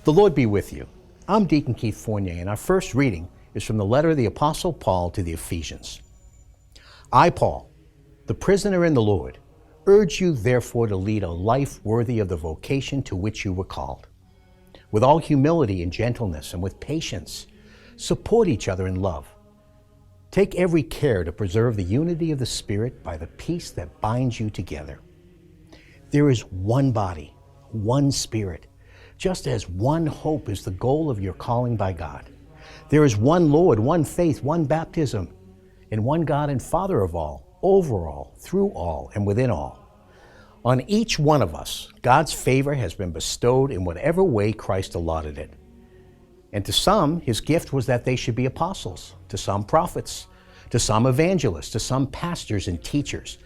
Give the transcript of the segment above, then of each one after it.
The Lord be with you. I'm Deacon Keith Fournier, and our first reading is from the letter of the Apostle Paul to the Ephesians. I, Paul, the prisoner in the Lord, urge you therefore to lead a life worthy of the vocation to which you were called. With all humility and gentleness and with patience, support each other in love. Take every care to preserve the unity of the Spirit by the peace that binds you together. There is one body, one Spirit, just as one hope is the goal of your calling by God. There is one Lord, one faith, one baptism, and one God and Father of all, over all, through all, and within all. On each one of us, God's favor has been bestowed in whatever way Christ allotted it. And to some, his gift was that they should be apostles, to some prophets, to some evangelists, to some pastors and teachers,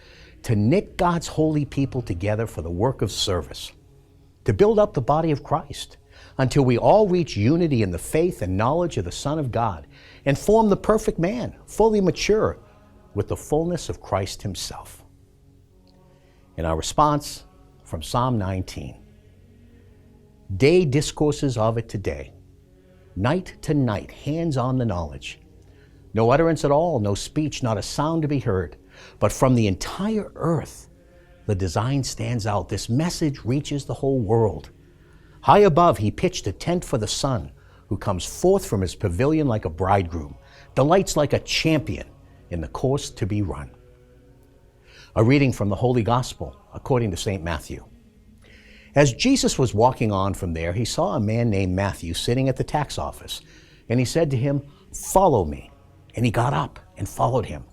to knit God's holy people together for the work of service, to build up the body of Christ, until we all reach unity in the faith and knowledge of the Son of God, and form the perfect man, fully mature, with the fullness of Christ himself. In our response from Psalm 19, day discourses of it today, night to night, hands on the knowledge. No utterance at all, no speech, not a sound to be heard, but from the entire earth, the design stands out. This message reaches the whole world. High above, he pitched a tent for the sun, who comes forth from his pavilion like a bridegroom, delights like a champion in the course to be run. A reading from the Holy Gospel according to St. Matthew. As Jesus was walking on from there, he saw a man named Matthew sitting at the tax office, and he said to him, "Follow me." And he got up and followed him.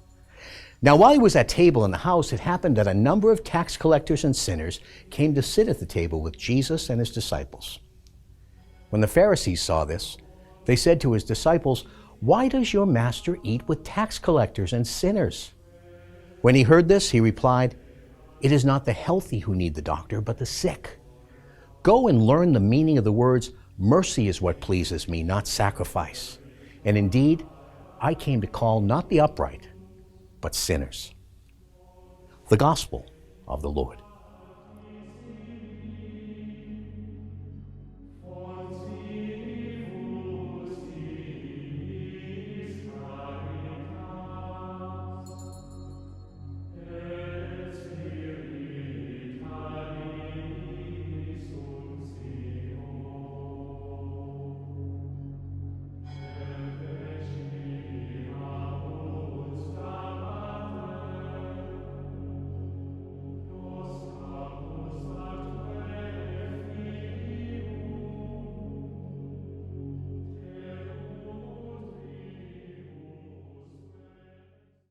Now, while he was at table in the house, it happened that a number of tax collectors and sinners came to sit at the table with Jesus and his disciples. When the Pharisees saw this, they said to his disciples, "Why does your master eat with tax collectors and sinners?" When he heard this, he replied, "It is not the healthy who need the doctor, but the sick. Go and learn the meaning of the words, 'Mercy is what pleases me, not sacrifice.' And indeed, I came to call not the upright, but sinners." The Gospel of the Lord.